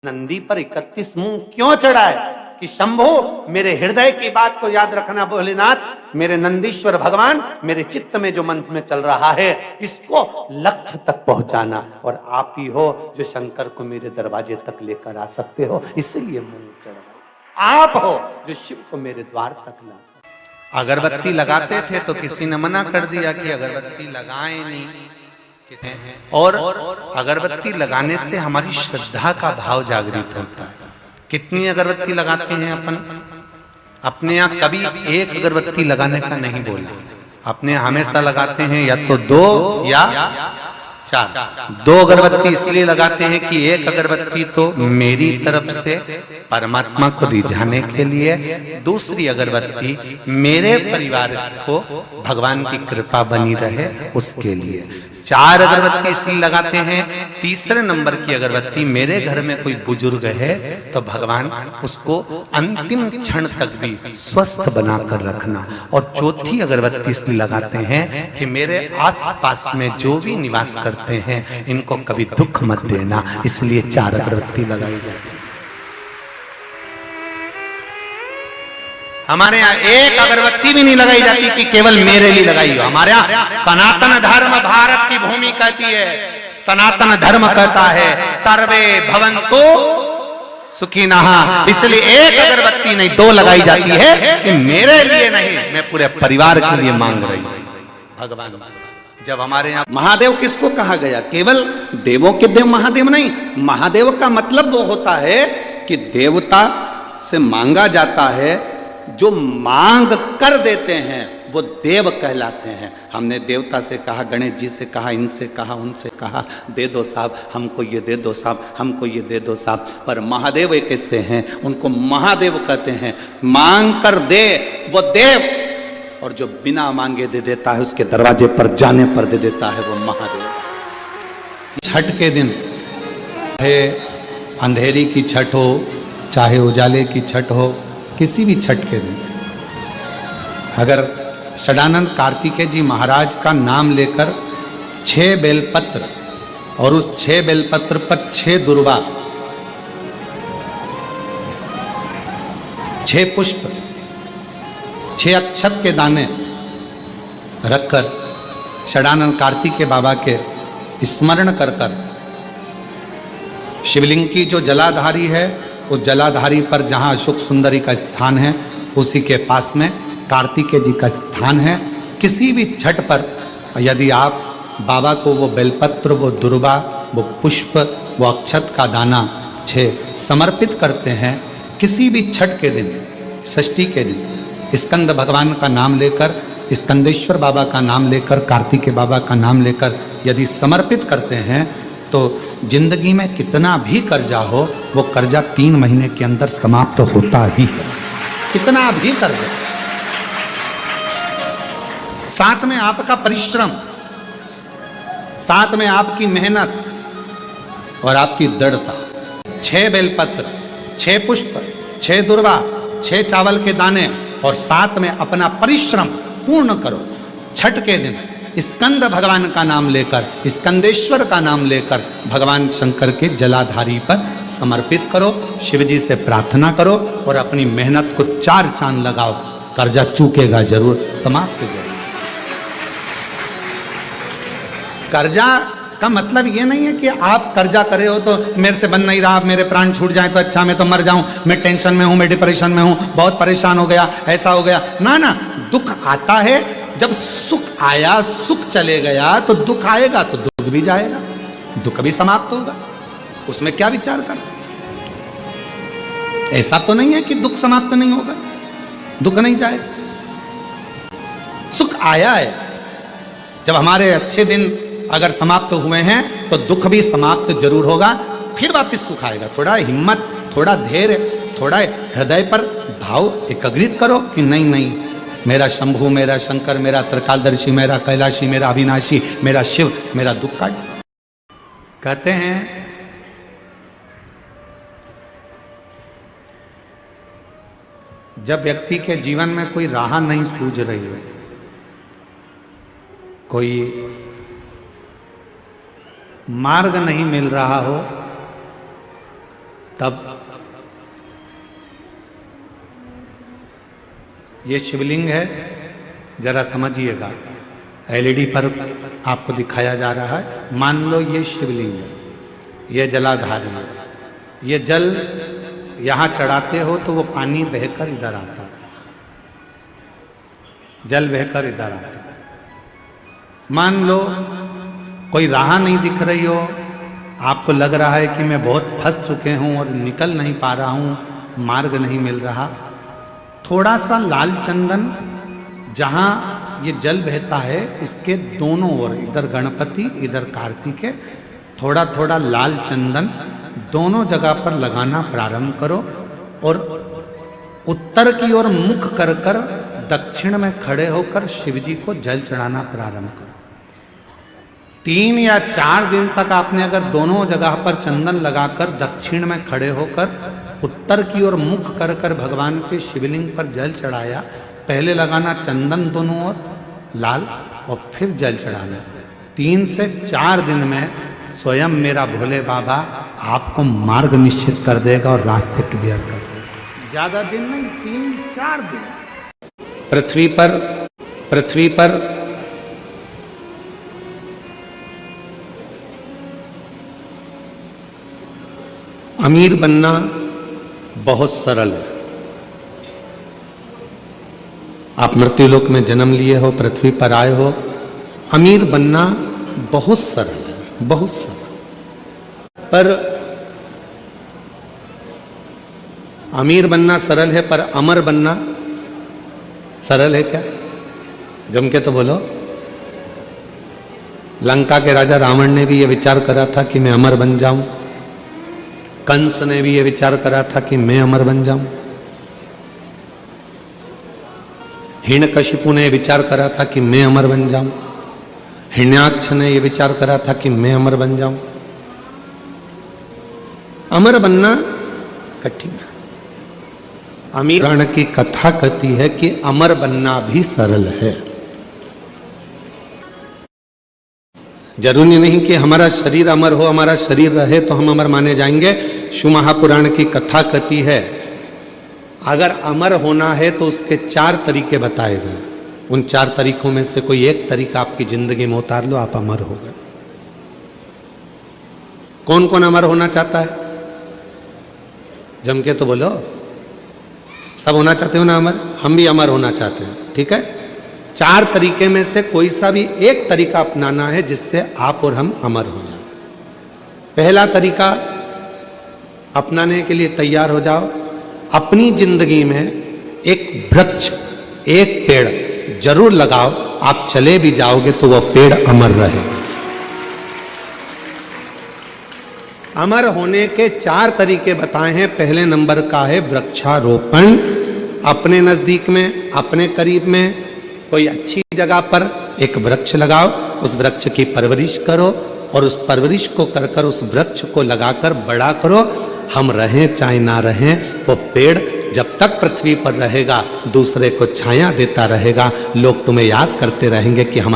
नंदी पर 31 मुंह क्यों चढ़ाए कि शंभो मेरे हृदय की बात को याद रखना भोलेनाथ, मेरे नंदीश्वर भगवान, मेरे चित्त में जो मन में चल रहा है इसको लक्ष्य तक पहुंचाना, और आप ही हो जो शंकर को मेरे दरवाजे तक लेकर आ सकते हो, इसलिए मुंह चढ़ाए। आप हो जो शिव को मेरे द्वार तक ला सकते। अगरबत्ती लगाते थे तो किसी ने मना कर दिया कि अगरबत्ती लगाएं नहीं, और अगरबत्ती लगाने से हमारी श्रद्धा का भाव जागृत होता है। कितनी अगरबत्ती लगाते हैं अपन? अपने यहाँ कभी एक अगरबत्ती लगाने का नहीं बोला, अपने हमेशा लगाते हैं या तो 2 या 4। 2 अगरबत्ती इसलिए लगाते हैं कि एक अगरबत्ती तो मेरी तरफ से परमात्मा को रिझाने के लिए, दूसरी अगरबत्ती मेरे परिवार को भगवान की कृपा बनी रहे उसके लिए। 4 अगरबत्ती इसलिए लगाते हैं, तीसरे नंबर की अगरबत्ती मेरे घर में कोई बुजुर्ग है तो भगवान उसको अंतिम क्षण तक भी स्वस्थ बनाकर रखना, और चौथी अगरबत्ती इसलिए लगाते हैं कि मेरे आसपास में जो भी निवास करते हैं इनको कभी दुख मत देना, इसलिए 4 अगरबत्ती लगाई जाती है। हमारे यहाँ एक अगरबत्ती भी नहीं लगाई जाती कि केवल मेरे लिए लगाई हो। हमारे यहाँ सनातन धर्म भारत की भूमि कहती है, सनातन धर्म कहता है सर्वे भवन्तु सुखिनः, इसलिए एक अगरबत्ती नहीं 2 लगाई जाती है कि मेरे लिए नहीं, मैं पूरे परिवार के लिए मांग रही हूं भगवान। जब हमारे यहाँ महादेव किसको कहा गया? केवल देवों के देव महादेव नहीं, महादेव का मतलब वो होता है कि देवता से मांगा जाता है, जो मांग कर देते हैं वो देव कहलाते हैं। हमने देवता से कहा, गणेश जी से कहा, इनसे कहा, उनसे कहा, दे दो साहब हमको ये दे दो साहब, हमको ये दे दो साहब, पर महादेव एक ऐसे हैं उनको महादेव कहते हैं। मांग कर दे वो देव, और जो बिना मांगे दे देता है उसके दरवाजे पर जाने पर दे देता है वो महादेव। छठ के दिन चाहे अंधेरी की छठ हो, चाहे उजाले की छठ हो, किसी भी छठ के दिन अगर षडानंद कार्तिकेय जी महाराज का नाम लेकर 6 बेलपत्र और उस 6 बेलपत्र पर 6 दुर्वा, 6 पुष्प, 6 अक्षत के दाने रखकर षडानंद कार्तिकेय बाबा के स्मरण कर कर शिवलिंग की जो जलाधारी है उस जलाधारी पर जहाँ अशोक सुंदरी का स्थान है उसी के पास में कार्तिकेय जी का स्थान है। किसी भी छठ पर यदि आप बाबा को वो बेलपत्र, वो दुर्वा, वो पुष्प, वो अक्षत का दाना 6 समर्पित करते हैं, किसी भी छठ के दिन, षष्ठी के दिन स्कंद भगवान का नाम लेकर, स्कंदेश्वर बाबा का नाम लेकर, कार्तिकेय बाबा का नाम लेकर यदि समर्पित करते हैं तो जिंदगी में कितना भी कर्जा हो वो कर्जा 3 महीने के अंदर समाप्त होता ही है। कितना भी कर्जा, साथ में आपका परिश्रम, साथ में आपकी मेहनत और आपकी दृढ़ता। 6 बेलपत्र, 6 पुष्प, 6 दुर्वा, 6 चावल के दाने और साथ में अपना परिश्रम पूर्ण करो। छठ के दिन स्कंद भगवान का नाम लेकर, स्कंदेश्वर का नाम लेकर भगवान शंकर के जलाधारी पर समर्पित करो, शिवजी से प्रार्थना करो और अपनी मेहनत को 4 चांद लगाओ। कर्जा चूकेगा जरूर, समाप्त जरूर। कर्जा का मतलब ये नहीं है कि आप कर्जा करे हो तो मेरे से बन नहीं रहा, मेरे प्राण छूट जाए तो अच्छा, मैं तो मर जाऊं, मैं टेंशन में हूं, मैं डिप्रेशन में हूं, बहुत परेशान हो गया, ऐसा हो गया। ना ना, दुख आता है, जब सुख आया, सुख चले गया तो दुख आएगा तो दुख भी जाएगा, दुख भी समाप्त होगा, उसमें क्या विचार कर। ऐसा तो नहीं है कि दुख समाप्त नहीं होगा, दुख नहीं जाएगा। सुख आया है, जब हमारे अच्छे दिन अगर समाप्त हुए हैं तो दुख भी समाप्त जरूर होगा, फिर वापस सुख आएगा। थोड़ा हिम्मत, थोड़ा धैर्य, थोड़ा हृदय पर भाव एकाग्रित करो कि नहीं नहीं, मेरा शंभु, मेरा शंकर, मेरा त्रिकालदर्शी, मेरा कैलाशी, मेरा अविनाशी, मेरा शिव मेरा दुख काट। कहते हैं जब व्यक्ति के जीवन में कोई राह नहीं सूझ रही हो, कोई मार्ग नहीं मिल रहा हो, तब ये शिवलिंग है, जरा समझिएगा। एलईडी पर आपको दिखाया जा रहा है। मान लो ये शिवलिंग है, ये जलाधारी है। ये जल यहां चढ़ाते हो तो वो पानी बहकर इधर आता है, जल बहकर इधर आता है। मान लो कोई राह नहीं दिख रही हो, आपको लग रहा है कि मैं बहुत फंस चुके हूं और निकल नहीं पा रहा हूं, मार्ग नहीं मिल रहा। थोड़ा सा लाल चंदन जहां ये जल बहता है, इसके दोनों ओर, इधर गणपति इधर कार्तिकेय, थोड़ा थोड़ा लाल चंदन दोनों जगह पर लगाना प्रारंभ करो और उत्तर की ओर मुख कर कर दक्षिण में खड़े होकर शिव जी को जल चढ़ाना प्रारंभ करो। 3 या 4 दिन तक आपने अगर दोनों जगह पर चंदन लगाकर दक्षिण में खड़े होकर उत्तर की ओर मुख कर कर भगवान के शिवलिंग पर जल चढ़ाया, पहले लगाना चंदन दोनों ओर लाल और फिर जल चढ़ाना। 3 से 4 दिन में स्वयं मेरा भोले बाबा आपको मार्ग निश्चित कर देगा और रास्ते क्लियर कर देगा। ज्यादा दिन नहीं, 3-4 दिन। पृथ्वी पर अमीर बनना बहुत सरल है। आप मृत्युलोक में जन्म लिए हो, पृथ्वी पर आए हो, अमीर बनना बहुत सरल है, बहुत सरल। पर अमीर बनना सरल है, पर अमर बनना सरल है क्या? जम के तो बोलो। लंका के राजा रावण ने भी यह विचार करा था कि मैं अमर बन जाऊं। कंस ने भी यह विचार करा था कि मैं अमर बन जाऊं। हिरण्यकशिपु ने विचार करा था कि मैं अमर बन जाऊं। हिरण्याक्ष ने यह विचार करा था कि मैं अमर बन जाऊं। अमर बनना कठिन है। अमीर पुराण की कथा कहती है कि अमर बनना भी सरल है। जरूरी नहीं कि हमारा शरीर अमर हो, हमारा शरीर रहे तो हम अमर माने जाएंगे। शिव महापुराण की कथा कहती है अगर अमर होना है तो उसके 4 तरीके बताए गए। उन 4 तरीकों में से कोई एक तरीका आपकी जिंदगी में उतार लो, आप अमर हो गए। कौन कौन अमर होना चाहता है? जम के तो बोलो। सब होना चाहते हो ना अमर? हम भी अमर होना चाहते हैं, ठीक है। 4 तरीके में से कोई सा भी एक तरीका अपनाना है जिससे आप और हम अमर हो जाए। पहला तरीका अपनाने के लिए तैयार हो जाओ। अपनी जिंदगी में एक वृक्ष, एक पेड़ जरूर लगाओ। आप चले भी जाओगे तो वह पेड़ अमर रहेगा। अमर होने के 4 तरीके बताए हैं। पहले नंबर का है वृक्षारोपण। अपने नजदीक में, अपने करीब में कोई अच्छी जगह पर एक वृक्ष लगाओ, उस वृक्ष की परवरिश करो और उस परवरिश को कर कर उस वृक्ष को लगाकर बड़ा करो। हम रहें चाहे ना रहें, वो पेड़ जब तक पृथ्वी पर रहेगा दूसरे को छाया देता रहेगा। लोग तुम्हें याद करते रहेंगे कि हमारे